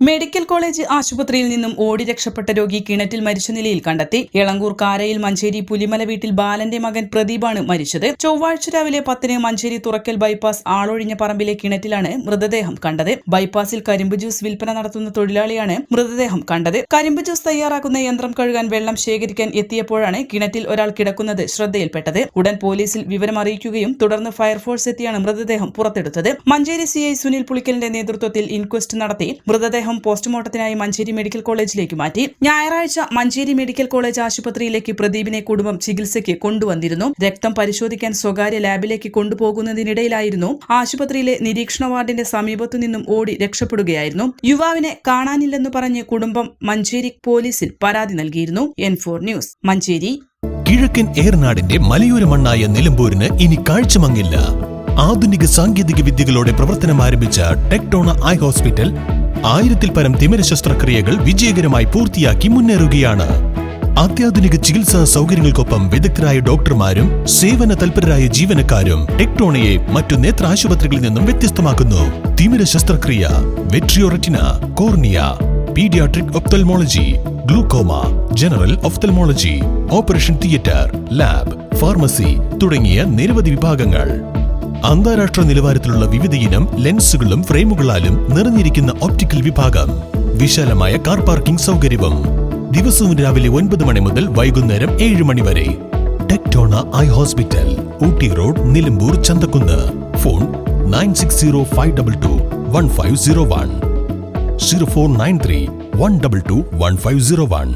Medical college ആശുപത്രിയിൽ നിന്നും ഓടി രക്ഷപ്പെട്ട രോഗി കിണറ്റിൽ മരിച്ച നിലയിൽ കണ്ടെത്തി. എളങ്കൂർ കാരയിൽ മഞ്ചേരി പുലിമല വീട്ടിൽ ബാലന്റെ മകൻ പ്രദീപാണ് മരിച്ചത്. ചൊവ്വാഴ്ച രാവിലെ 10-ന് മഞ്ചേരി തുറക്കൽ ബൈപ്പാസ് ആളൊഴിഞ്ഞ പറമ്പിലെ കിണറ്റിലാണ് മൃതദേഹം കണ്ടത്. ബൈപ്പാസിൽ കരിമ്പ് ജ്യൂസ് വിൽപ്പന നടത്തുന്ന തൊഴിലാളിയാണ് മൃതദേഹം കണ്ടത്. കരിമ്പ് ജ്യൂസ് തയ്യാറാക്കുന്ന യന്ത്രം കഴുകാൻ വെള്ളം ശേഖരിക്കാൻ എത്തിയപ്പോഴാണ് കിണറ്റിൽ ഒരാൾ കിടക്കുന്നത് ശ്രദ്ധയിൽപ്പെട്ടത്. ഉടൻ പോലീസിൽ വിവരം അറിയിക്കുകയും തുടർന്ന് ഫയർഫോഴ്സ് എത്തിയാണ് മൃതദേഹം പുറത്തെടുത്തത്. മഞ്ചേരി CI സുനിൽ പുളിക്കലിന്റെ നേതൃത്വത്തിൽ ഇൻക്വസ്റ്റ് നടത്തി മൃതദേഹം പോസ്റ്റ്മോർട്ടത്തിനായി മഞ്ചേരി മെഡിക്കൽ കോളേജിലേക്ക് മാറ്റി. ഞായറാഴ്ച മഞ്ചേരി മെഡിക്കൽ കോളേജ് ആശുപത്രിയിലേക്ക് പ്രദീപിനെ കുടുംബം ചികിത്സയ്ക്ക് കൊണ്ടുവന്നിരുന്നു. രക്തം പരിശോധിക്കാൻ സ്വകാര്യ ലാബിലേക്ക് കൊണ്ടുപോകുന്നതിനിടയിലായിരുന്നു ആശുപത്രിയിലെ നിരീക്ഷണ വാർഡിന്റെ സമീപത്തു നിന്നും ഓടി രക്ഷപ്പെടുകയായിരുന്നു. യുവാവിനെ കാണാനില്ലെന്ന് പറഞ്ഞ് കുടുംബം മഞ്ചേരി പോലീസിൽ പരാതി നൽകിയിരുന്നു. N4 news Manjeri. കിഴക്കൻ ഏറനാടിന്റെ മലയോര മണ്ണായ നിലമ്പൂരിന് ഇനി കാഴ്ചമങ്ങില്ല. ആധുനിക സാങ്കേതിക വിദ്യകളോടെ പ്രവർത്തനം ആരംഭിച്ച ടെക്ടോണ ഐ ഹോസ്പിറ്റൽ 1000-ൽ പരം തിമിര ശസ്ത്രക്രിയകൾ വിജയകരമായി പൂർത്തിയാക്കി മുന്നേറുകയാണ്. അത്യാധുനിക ചികിത്സാ സൗകര്യങ്ങൾക്കൊപ്പം വിദഗ്ധരായ ഡോക്ടർമാരും സേവന തൽപരരായ ജീവനക്കാരും ടെക്ടോണയെ മറ്റു നേത്ര ആശുപത്രികളിൽ നിന്നും വ്യത്യസ്തമാക്കുന്നു. തിമിര ശസ്ത്രക്രിയ, vitreoretina, cornea, paediatric ophthalmology, glaucoma, general ophthalmology, operation theatre, lab, pharmacy തുടങ്ങിയ നിരവധി വിഭാഗങ്ങൾ. അന്താരാഷ്ട്ര നിലവാരത്തിലുള്ള വിവിധയിനം ലെൻസുകളും ഫ്രെയിമുകളാലും നിറഞ്ഞിരിക്കുന്ന ഒപ്റ്റിക്കൽ വിഭാഗം, വിശാലമായ കാർ പാർക്കിംഗ് സൗകര്യവും. ദിവസവും രാവിലെ 9 മണി മുതൽ വൈകുന്നേരം 7 മണി വരെ. Tectona eye hospital, Ooty road, Nilambur, Chanthakkunnu. Phone 9605221501 0493 122 1501.